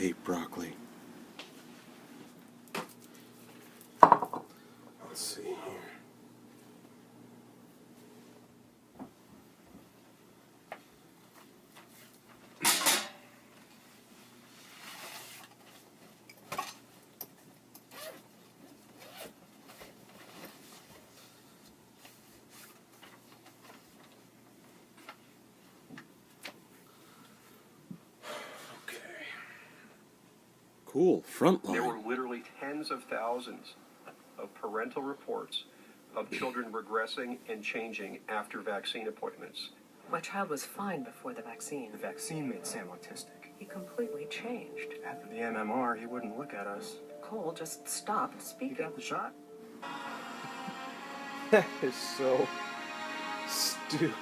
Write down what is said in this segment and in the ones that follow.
hate broccoli. Let's see here. Cool, frontline. There were literally tens of thousands of parental reports of children regressing and changing after vaccine appointments. My child was fine before the vaccine. The vaccine made Sam autistic. He completely changed. After the MMR, he wouldn't look at us. Cole just stopped speaking. You got the shot? That is so stupid.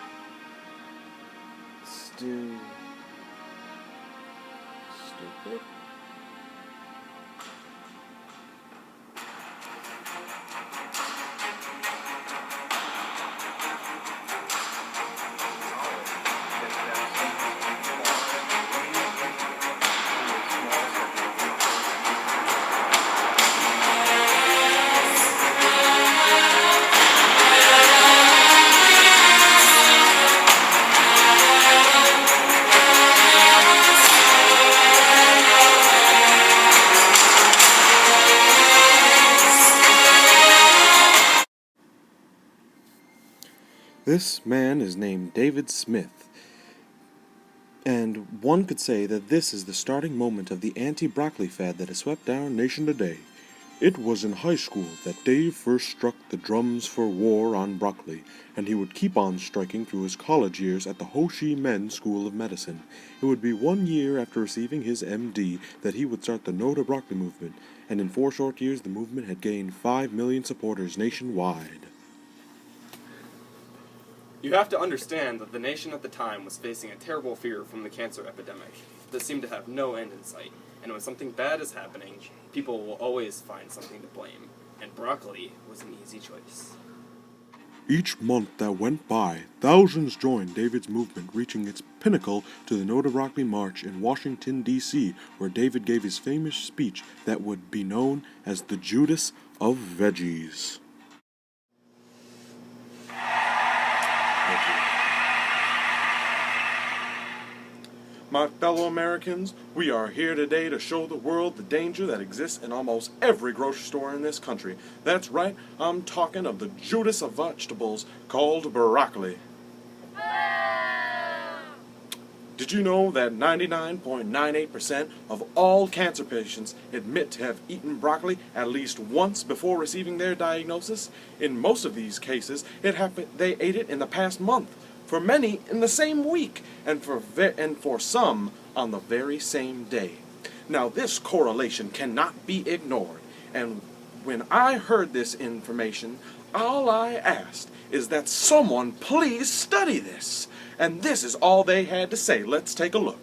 This man is named David Smith, and one could say that this is the starting moment of the anti-broccoli fad that has swept our nation today. It was in high school that Dave first struck the drums for war on broccoli, and he would keep on striking through his college years at the Ho Chi Minh School of Medicine. It would be 1 year after receiving his MD that he would start the No to Broccoli movement, and in 4 short years the movement had gained 5 million supporters nationwide. You have to understand that the nation at the time was facing a terrible fear from the cancer epidemic that seemed to have no end in sight, and when something bad is happening, people will always find something to blame, and broccoli was an easy choice. Each month that went by, thousands joined David's movement, reaching its pinnacle to the No to Broccoli March in Washington, D.C., where David gave his famous speech that would be known as the Judas of Veggies. My fellow Americans, we are here today to show the world the danger that exists in almost every grocery store in this country. That's right, I'm talking of the Judas of vegetables called broccoli. Did you know that 99.98% of all cancer patients admit to have eaten broccoli at least once before receiving their diagnosis? In most of these cases, they ate it in the past month. For many, in the same week, and for some, on the very same day. Now, this correlation cannot be ignored, and when I heard this information, all I asked is that someone please study this. And this is all they had to say. Let's take a look.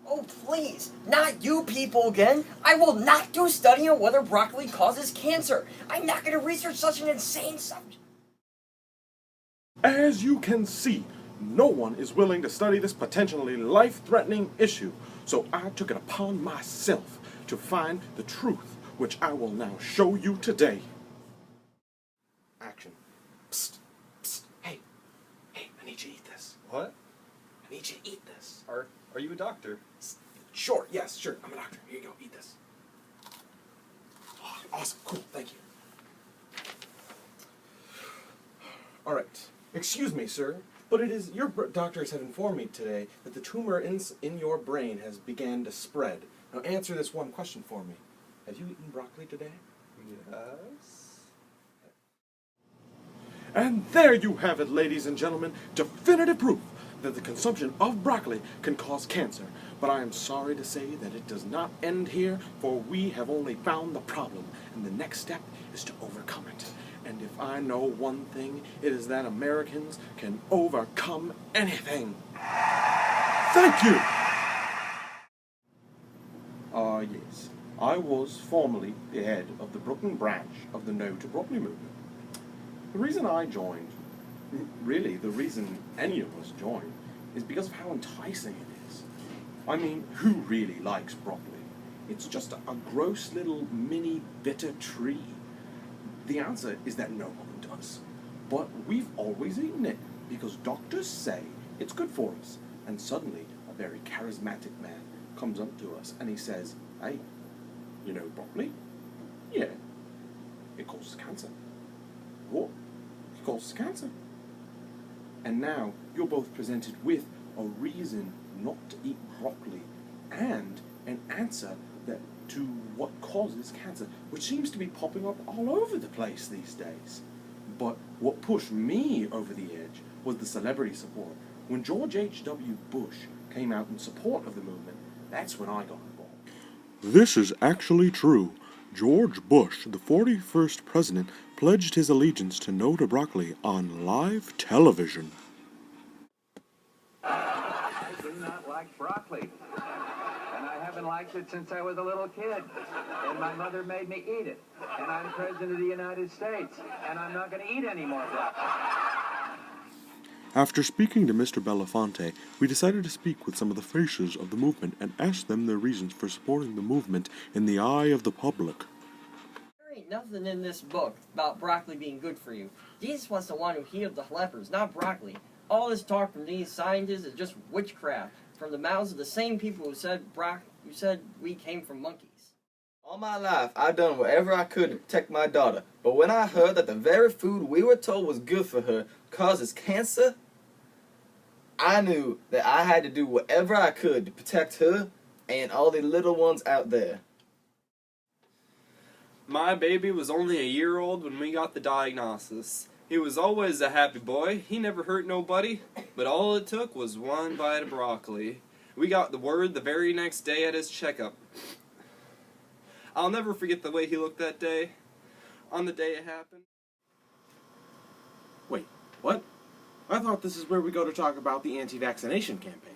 Oh, please, not you people again. I will not do a study on whether broccoli causes cancer. I'm not going to research such an insane subject. As you can see, no one is willing to study this potentially life-threatening issue, so I took it upon myself to find the truth, which I will now show you today. Action. Psst, psst, hey, I need you to eat this. What? I need you to eat this. Are you a doctor? Sure, yes, sure, I'm a doctor. Here you go, eat this. Oh, awesome, cool, thank you. All right. Excuse me, sir, but your doctors have informed me today that the tumor in your brain has began to spread. Now answer this one question for me. Have you eaten broccoli today? Yes. And there you have it, ladies and gentlemen, definitive proof that the consumption of broccoli can cause cancer. But I am sorry to say that it does not end here, for we have only found the problem, and the next step is to overcome it. And if I know one thing, it is that Americans can overcome anything. Thank you! Yes. I was formerly the head of the Brooklyn branch of the No to Broccoli movement. The reason I joined, really the reason any of us joined, is because of how enticing it is. I mean, who really likes broccoli? It's just a gross little mini bitter tree. The answer is that no one does. But we've always eaten it because doctors say it's good for us. And suddenly, a very charismatic man comes up to us and he says, "Hey, you know broccoli? Yeah, it causes cancer." What? It causes cancer? And now you're both presented with a reason not to eat broccoli and an answer that to what causes cancer, which seems to be popping up all over the place these days. But what pushed me over the edge was the celebrity support. When George H.W. Bush came out in support of the movement, that's when I got involved. This is actually true. George Bush, the 41st president, pledged his allegiance to no to broccoli on live television. I do not like broccoli. And I haven't liked it since I was a little kid. And my mother made me eat it. And I'm president of the United States. And I'm not going to eat any more broccoli. After speaking to Mr. Belafonte, we decided to speak with some of the faces of the movement and ask them their reasons for supporting the movement in the eye of the public. There ain't nothing in this book about broccoli being good for you. Jesus was the one who healed the lepers, not broccoli. All this talk from these scientists is just witchcraft from the mouths of the same people who said we came from monkeys. All my life, I've done whatever I could to protect my daughter. But when I heard that the very food we were told was good for her causes cancer, I knew that I had to do whatever I could to protect her and all the little ones out there. My baby was only a year old when we got the diagnosis. He was always a happy boy. He never hurt nobody, but all it took was one bite of broccoli. We got the word the very next day at his checkup. I'll never forget the way he looked that day, on the day it happened. Wait, what? I thought this is where we go to talk about the anti-vaccination campaign.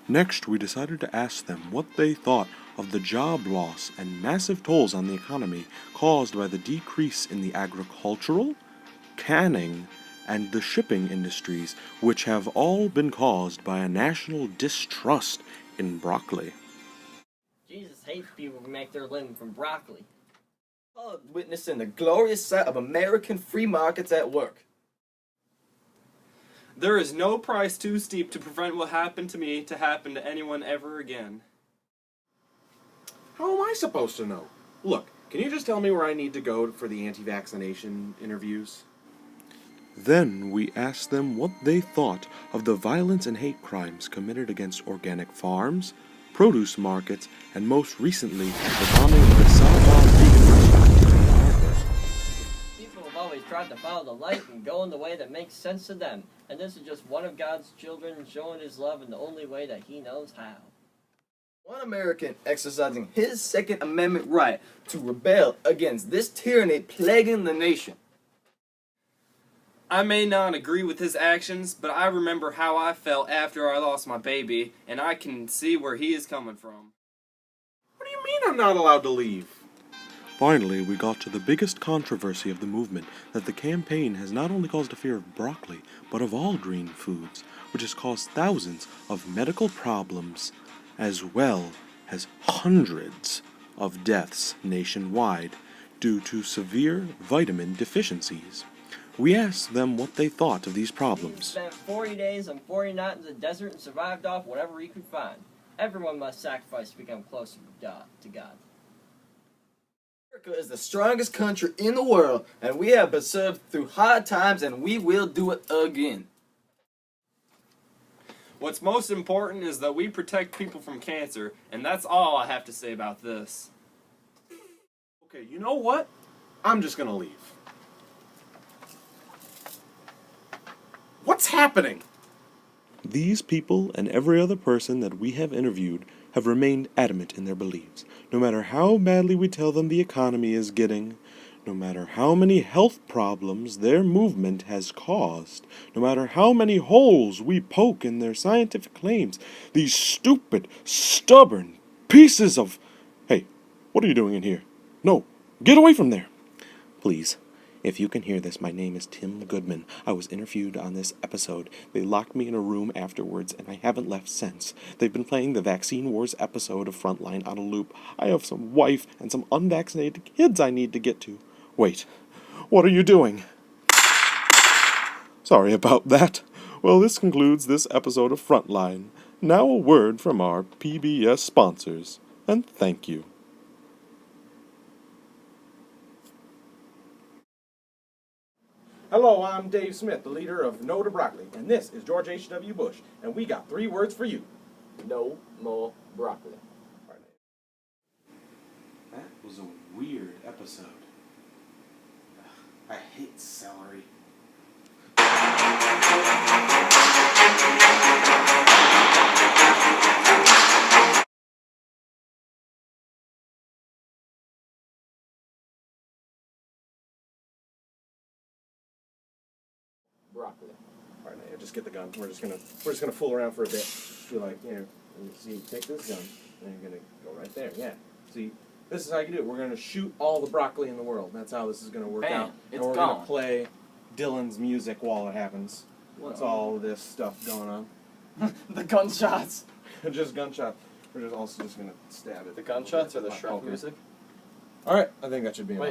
Next, we decided to ask them what they thought of the job loss and massive tolls on the economy caused by the decrease in the agricultural, canning, and the shipping industries, which have all been caused by a national distrust in broccoli. Jesus hates people who make their living from broccoli. Witnessing the glorious sight of American free markets at work. There is no price too steep to prevent what happened to me to happen to anyone ever again. How am I supposed to know? Look, can you just tell me where I need to go for the anti-vaccination interviews? Then we asked them what they thought of the violence and hate crimes committed against organic farms, produce markets, and most recently, the bombing of the Salvador vegan restaurant in Ann Arbor. People have always tried to follow the light and go in the way that makes sense to them, and this is just one of God's children showing his love in the only way that he knows how. One American exercising his Second Amendment right to rebel against this tyranny plaguing the nation. I may not agree with his actions, but I remember how I felt after I lost my baby, and I can see where he is coming from. What do you mean I'm not allowed to leave? Finally, we got to the biggest controversy of the movement, that the campaign has not only caused a fear of broccoli, but of all green foods, which has caused thousands of medical problems, as well as hundreds of deaths nationwide due to severe vitamin deficiencies. We asked them what they thought of these He problems. spent 40 days and 40 nights in the desert and survived off whatever he could find. Everyone must sacrifice to become closer to God. America is the strongest country in the world, and we have persevered through hard times, and we will do it again. What's most important is that we protect people from cancer, and that's all I have to say about this. Okay, you know what? I'm just gonna leave. What's happening? These people and every other person that we have interviewed have remained adamant in their beliefs. No matter how badly we tell them the economy is getting, no matter how many health problems their movement has caused, no matter how many holes we poke in their scientific claims, these stupid, stubborn pieces of... Hey, what are you doing in here? No, get away from there. Please, If you can hear this, my name is Tim Goodman. I was interviewed on this episode. They locked me in a room afterwards, and I haven't left since. They've been playing the Vaccine Wars episode of Frontline on a loop. I have some wife and some unvaccinated kids I need to get to. Wait, what are you doing? Sorry about that. Well, this concludes this episode of Frontline. Now a word from our PBS sponsors, and thank you. Hello, I'm Dave Smith, the leader of No to Broccoli, and this is George H.W. Bush, and we got 3 words for you. No more broccoli. That was a weird episode. I hate celery. Broccoli. All right, now just get the gun. We're just gonna fool around for a bit. Be like, here, you see, take this gun, and you're gonna go right there. Yeah. See, this is how you do it. We're gonna shoot all the broccoli in the world. That's how this is gonna work Bam, out. it's and we're gone. gonna play Dylan's music while it happens. What's all this stuff going on? The gunshots. Just gunshot. We're just also just gonna stab it. The gunshots or the Okay. shrimp music? All right, I think that should be enough.